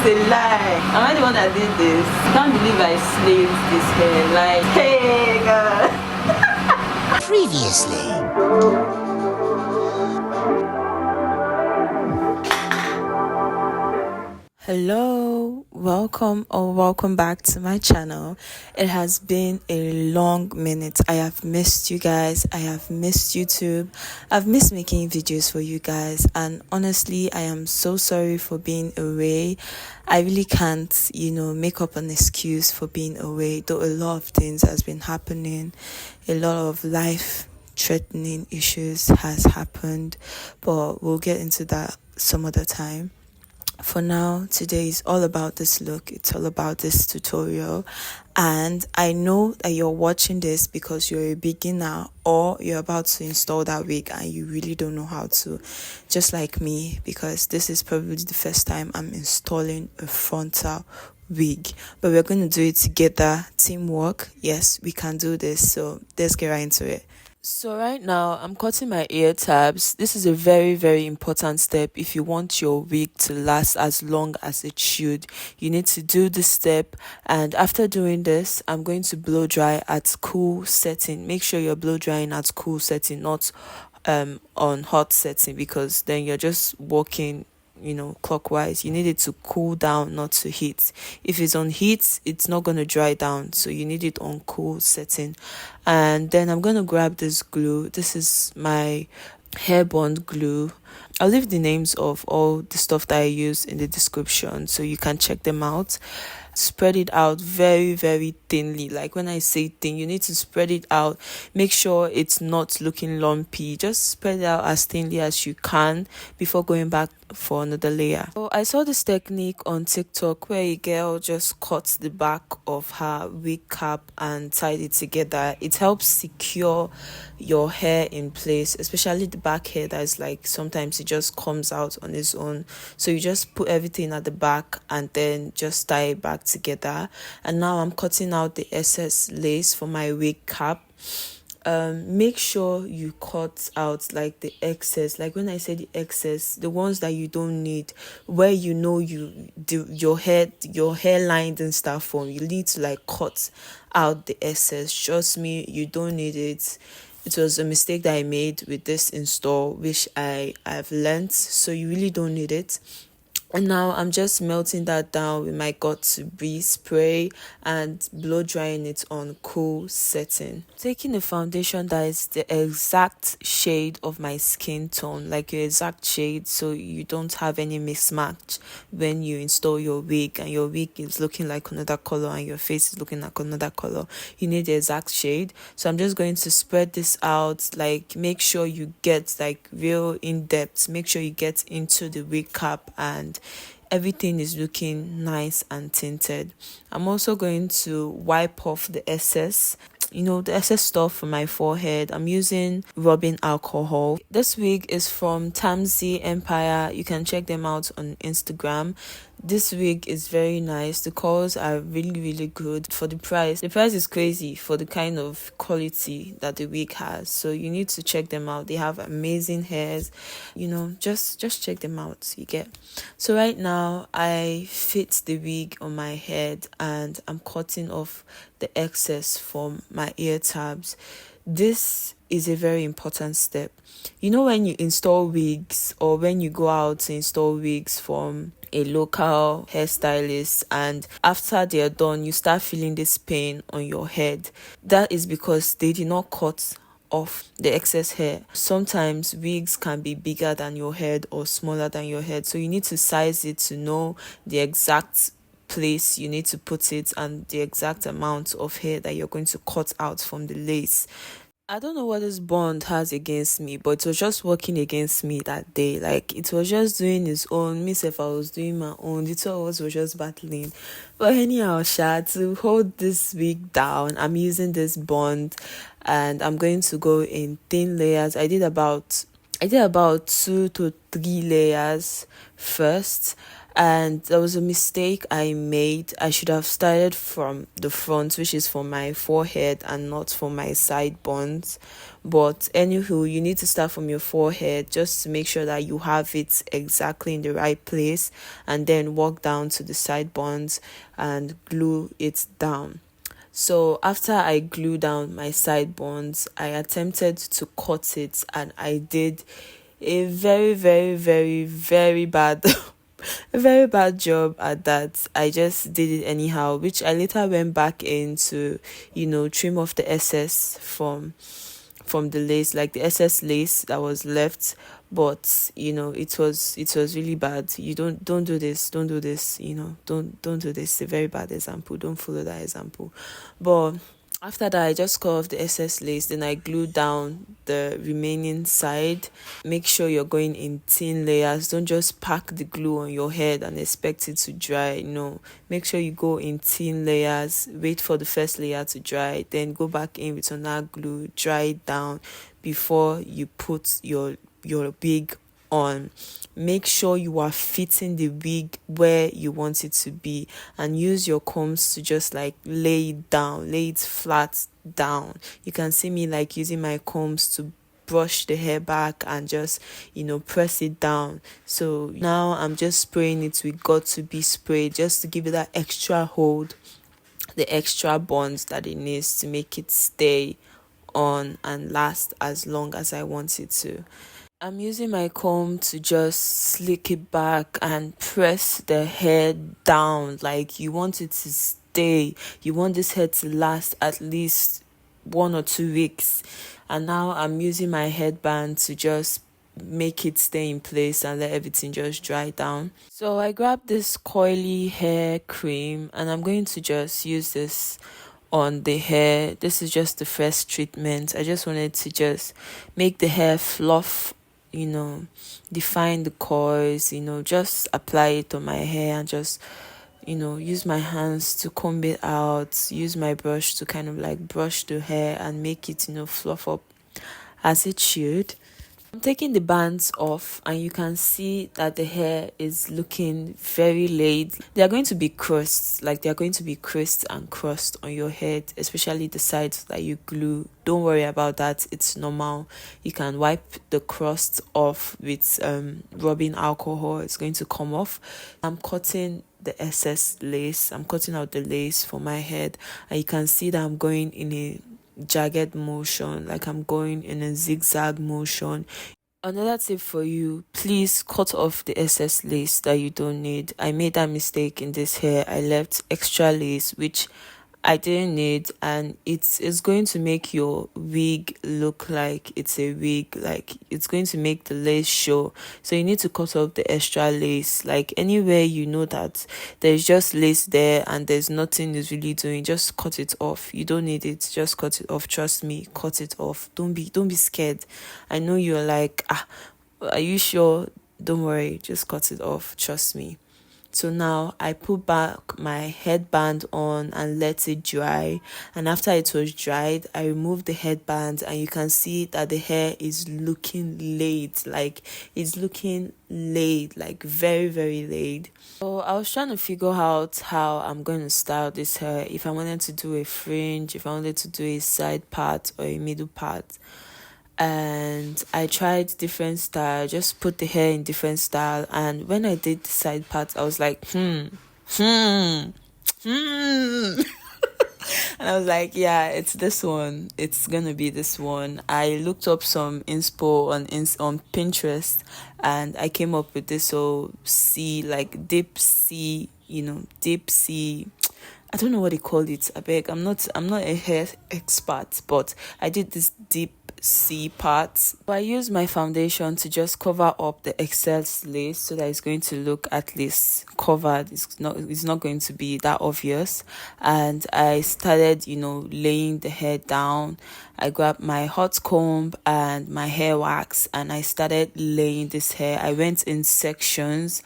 a lie. Am I the one that did this? Can't believe I slayed this hair. Like, hey, God. Previously. Hello, welcome back to my channel. It has been a long minute. I have missed you guys. I have missed YouTube. I've missed making videos for you guys, and honestly I am so sorry for being away. I really can't make up an excuse for being away, though a lot of things has been happening. A lot of life threatening issues has happened, but we'll get into that some other time. For now, today is all about this look. It's all about this tutorial, and I know that you're watching this because you're a beginner or you're about to install that wig and you really don't know how to, just like me, because this is probably the first time I'm installing a frontal wig. But we're going to do it together. Teamwork. Yes, we can do this. So let's get right into it. So right now I'm cutting my ear tabs. This is a very, very important step. If you want your wig to last as long as it should, you need to do this step. And after doing this, I'm going to blow dry at cool setting. Make sure you're blow drying at cool setting, not on hot setting, because then you're just walking clockwise. You need it to cool down, not to heat. If it's on heat, it's not going to dry down, so you need it on cool setting. And then I'm going to grab this glue. This is my hair bond glue. I'll leave the names of all the stuff that I use in the description so you can check them out. Spread it out very, very thinly. Like when I say thin, you need to spread it out. Make sure it's not looking lumpy. Just spread it out as thinly as you can before going back for another layer. So I saw this technique on TikTok where a girl just cuts the back of her wig cap and tied it together. It helps secure your hair in place, especially the back hair that is like sometimes it just comes out on its own. So you just put everything at the back and then just tie it back together. And now I'm cutting out the excess lace for my wig cap. Make sure you cut out like the excess, like when I say the excess, the ones that you don't need, where your hairline and stuff from, you need to like cut out the excess. Trust me, you don't need it. It was a mistake that I made with this install, which I've learned, so you really don't need it. And now I'm just melting that down with my got2b spray and blow drying it on cool setting. Taking a foundation that is the exact shade of my skin tone, like your exact shade, so you don't have any mismatch when you install your wig and your wig is looking like another color and your face is looking like another color. You need the exact shade. So I'm just going to spread this out, like make sure you get like real in depth, make sure you get into the wig cap and everything is looking nice and tinted. I'm also going to wipe off the excess, the excess stuff from my forehead. I'm using rubbing alcohol. This wig is from Tamsi Empire. You can check them out on Instagram. This wig is very nice. The colors are really, really good for the price. The price is crazy for the kind of quality that the wig has. So you need to check them out. They have amazing hairs. Just check them out. You get. So right now I fit the wig on my head and I'm cutting off the excess from my ear tabs. This is a very important step. When you install wigs or when you go out to install wigs from a local hairstylist and after they are done you start feeling this pain on your head, that is because they did not cut off the excess hair. Sometimes wigs can be bigger than your head or smaller than your head, so you need to size it to know the exact place you need to put it and the exact amount of hair that you're going to cut out from the lace. I don't know what this bond has against me, but it was just working against me that day. Like, it was just doing its own. Myself, I was doing my own. The two of us were just battling. But anyhow, to hold this wig down, I'm using this bond and I'm going to go in thin layers. I did about 2 to 3 layers first. and there was a mistake I made. I should have started from the front, which is for my forehead and not for my sideburns. But anywho, you need to start from your forehead just to make sure that you have it exactly in the right place, and then walk down to the sideburns and glue it down. So after I glued down my sideburns, I attempted to cut it, and I did a very, very, very, very bad a very bad job at that. I just did it anyhow, which I later went back in to, trim off the excess from the lace, like the excess lace that was left. But it was really bad. You don't do this, don't do this, don't do this. It's a very bad example. Don't follow that example. But after that, I just cut off the excess lace, then I glued down the remaining side. Make sure you're going in thin layers. Don't just pack the glue on your head and expect it to dry. No, make sure you go in thin layers. Wait for the first layer to dry, then go back in with another glue, dry it down before you put your wig on. Make sure you are fitting the wig where you want it to be, and use your combs to just like lay it flat down. You can see me like using my combs to brush the hair back and just press it down. So now I'm just spraying it with got to be spray, just to give it that extra hold, the extra bonds that it needs to make it stay on and last as long as I want it to. I'm using my comb to just slick it back and press the hair down. Like, you want it to stay. You want this hair to last at least 1 or 2 weeks. And now I'm using my headband to just make it stay in place and let everything just dry down. So I grabbed this coily hair cream, and I'm going to just use this on the hair. This is just the first treatment. I just wanted to just make the hair fluff, define the coils, just apply it on my hair and just, use my hands to comb it out, use my brush to kind of like brush the hair and make it, fluff up as it should. I'm taking the bands off, and you can see that the hair is looking very laid. They are going to be crusts, and crust on your head, especially the sides that you glue. Don't worry about that, it's normal. You can wipe the crust off with rubbing alcohol. It's going to come off. I'm cutting the excess lace. I'm cutting out the lace for my head, and you can see that I'm going in a jagged motion, like I'm going in a zigzag motion. Another tip for you, please cut off the excess lace that you don't need. I made that mistake in this hair. I left extra lace which I didn't need, and it's going to make your wig look like it's a wig, like it's going to make the lace show. So you need to cut off the extra lace. Like, anywhere you know that there's just lace there and there's nothing is really doing, just cut it off. You don't need it, just cut it off. Trust me, cut it off. Don't be scared. I know you're like, are you sure? Don't worry, just cut it off. Trust me. So now I put back my headband on and let it dry. And after it was dried, I removed the headband, and you can see that the hair is looking laid. Like, it's looking laid, like very, very laid. So I was trying to figure out how I'm going to style this hair. If I wanted to do a fringe, if I wanted to do a side part or a middle part. And I tried different style, just put the hair in different style. And when I did the side part, I was like, and I was like, yeah, it's this one. It's gonna be this one. I looked up some inspo on Pinterest, and I came up with this C, like deep C, deep C. I don't know what they call it. I beg. I'm not a hair expert, but I did this deep C part. But I used my foundation to just cover up the excess lace so that it's going to look at least covered. It's not going to be that obvious. And I started, laying the hair down. I grabbed my hot comb and my hair wax, and I started laying this hair. I went in sections,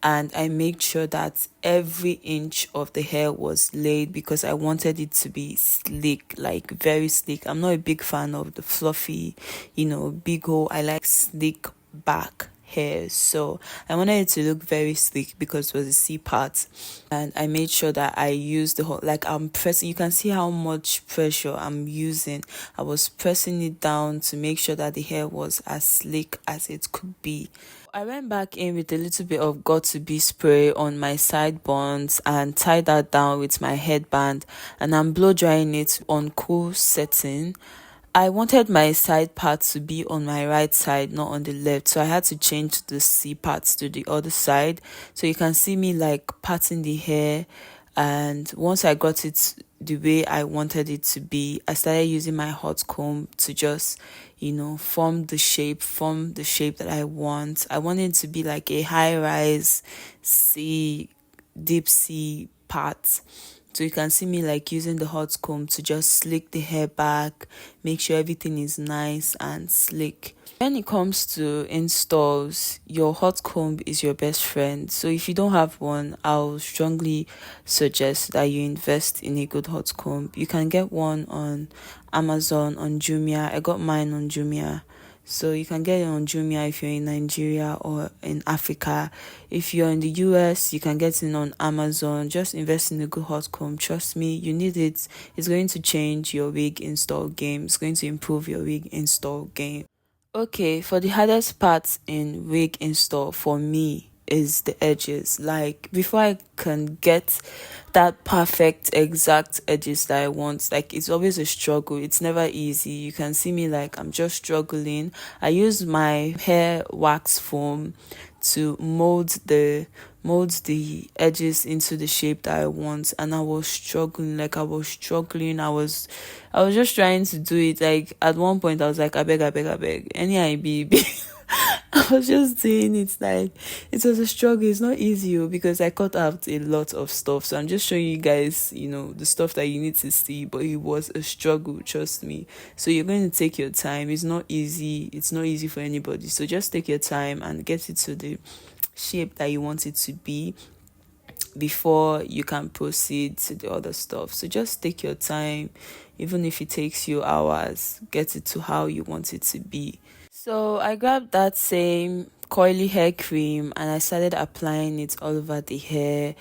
and I made sure that every inch of the hair was laid because I wanted it to be sleek, like very sleek. I'm not a big fan of the fluffy, big hole. I like sleek back hair. So I wanted it to look very sleek because it was a C part, and I made sure that I used the whole, like, I'm pressing, you can see how much pressure I'm using. I was pressing it down to make sure that the hair was as sleek as it could be. I went back in with a little bit of got to be spray on my sideburns and tied that down with my headband, and I'm blow drying it on cool setting. I wanted my side part to be on my right side, not on the left, so I had to change the C parts to the other side. So you can see me like parting the hair, and once I got it the way I wanted it to be, I started using my hot comb to just, form the shape that I want. I want it to be like a high rise C, deep C part. So you can see me like using the hot comb to just slick the hair back, make sure everything is nice and slick. When it comes to installs, your hot comb is your best friend. So if you don't have one, I'll strongly suggest that you invest in a good hot comb. You can get one on Amazon, on Jumia. I got mine on Jumia. So you can get it on Jumia if you're in Nigeria or in Africa. If you're in the US, you can get it on Amazon. Just invest in a good hot comb. Trust me, you need it. It's going to change your wig install game. It's going to improve your wig install game. Okay, for the hardest part in wig install for me is the edges. Like, before I can get that perfect exact edges that I want, like, it's always a struggle. It's never easy. You can see me like I'm just struggling. I use my hair wax foam to mold the edges into the shape that I want, and I was struggling. I was just trying to do it. Like, at one point I was like, I beg any IB. I was just doing it. Like, it was a struggle. It's not easy because I cut out a lot of stuff, so I'm just showing you guys, the stuff that you need to see, but it was a struggle, trust me. So you're going to take your time. It's not easy for anybody, so just take your time and get it to the shape that you want it to be before you can proceed to the other stuff. So just take your time. Even if it takes you hours, get it to how you want it to be. So I grabbed that same coily hair cream and I started applying it all over the hair.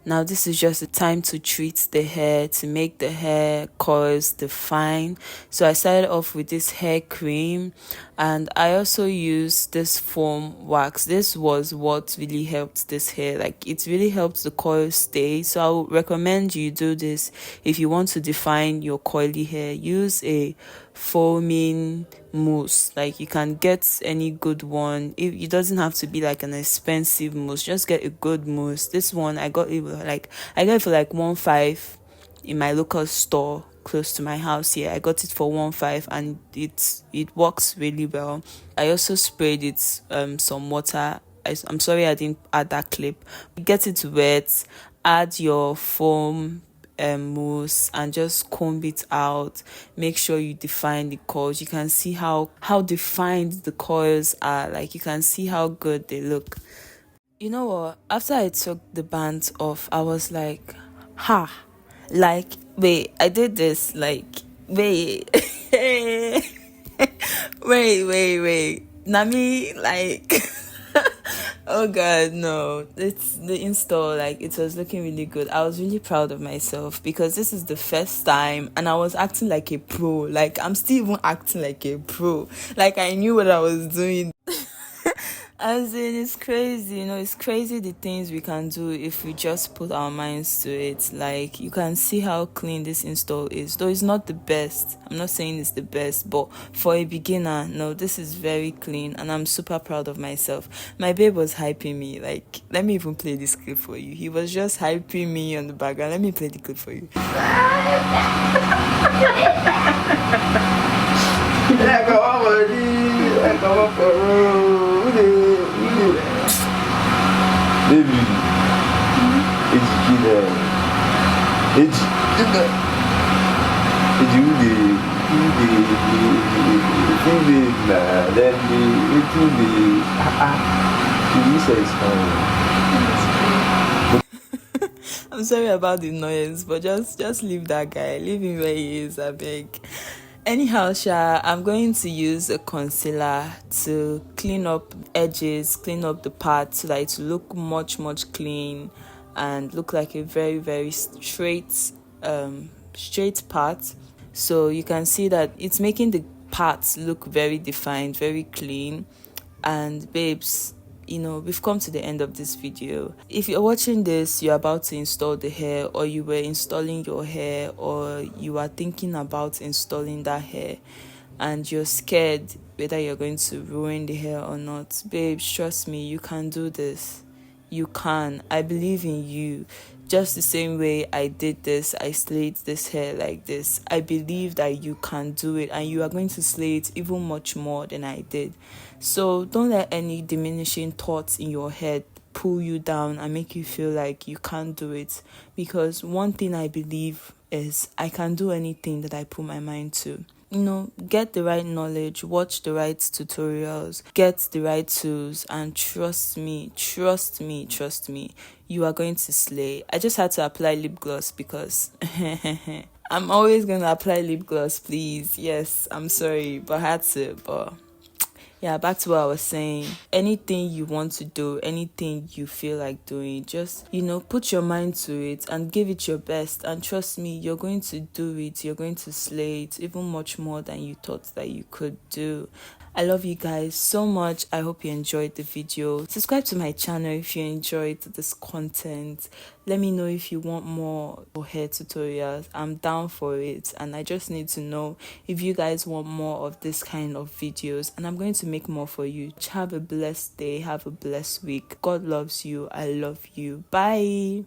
Now this is just the time to treat the hair, to make the hair coils define. So I started off with this hair cream, and I also used this foam wax. This was what really helped this hair. Like, it really helped the coils stay. So I would recommend you do this if you want to define your coily hair. Use a foaming mousse. Like, you can get any good one. It doesn't have to be like an expensive mousse. Just get a good mousse. This one I got it for like 1.5 in my local store close to my house here. I got it for 1.5 and it works really well. I also sprayed it some water. I'm sorry I didn't add that clip. Get it wet, add your foam mousse and just comb it out. Make sure you define the coils. You can see how defined the coils are. Like, you can see how good they look. You know what? After I took the bands off, I was like, like, wait, I did this, like, wait, wait, Nami, like, oh god, no, it's the install, like, it was looking really good. I was really proud of myself because this is the first time and I was acting like a pro. Like, I'm still even acting like a pro. Like, I knew what I was doing. As in, it's crazy, it's crazy the things we can do if we just put our minds to it. Like, you can see how clean this install is. Though it's not the best. I'm not saying it's the best, but for a beginner, no, this is very clean and I'm super proud of myself. My babe was hyping me. Like, let me even play this clip for you. He was just hyping me on the background. Let me play the clip for you. Baby, I'm sorry about the noise, but just leave that guy. Leave him where he is, I beg. Anyhow, Sha, I'm going to use a concealer to clean up edges, clean up the parts so that it will look much clean and look like a very straight part. So you can see that it's making the parts look very defined, very clean. And babes, we've come to the end of this video. If you're watching this, you're about to install the hair, or you were installing your hair, or you are thinking about installing that hair, and you're scared whether you're going to ruin the hair or not, babes, trust me, you can do this. You can. I believe in you. Just the same way I did this, I slayed this hair like this. I believe that you can do it, and you are going to slay it even much more than I did. So don't let any diminishing thoughts in your head pull you down and make you feel like you can't do it. Because one thing I believe is I can do anything that I put my mind to. Get the right knowledge, watch the right tutorials, get the right tools, and trust me, you are going to slay. I just had to apply lip gloss because I'm always going to apply lip gloss, please. Yes, I'm sorry, but I had to. But yeah, back to what I was saying. Anything you want to do, anything you feel like doing, just, put your mind to it and give it your best. And trust me, you're going to do it. You're going to slay it even much more than you thought that you could do. I love you guys so much. I hope you enjoyed the video. Subscribe to my channel if you enjoyed this content. Let me know if you want more hair tutorials. I'm down for it, and I just need to know if you guys want more of this kind of videos, and I'm going to make more for you. Have a blessed day. Have a blessed week. God loves you. I love you. Bye.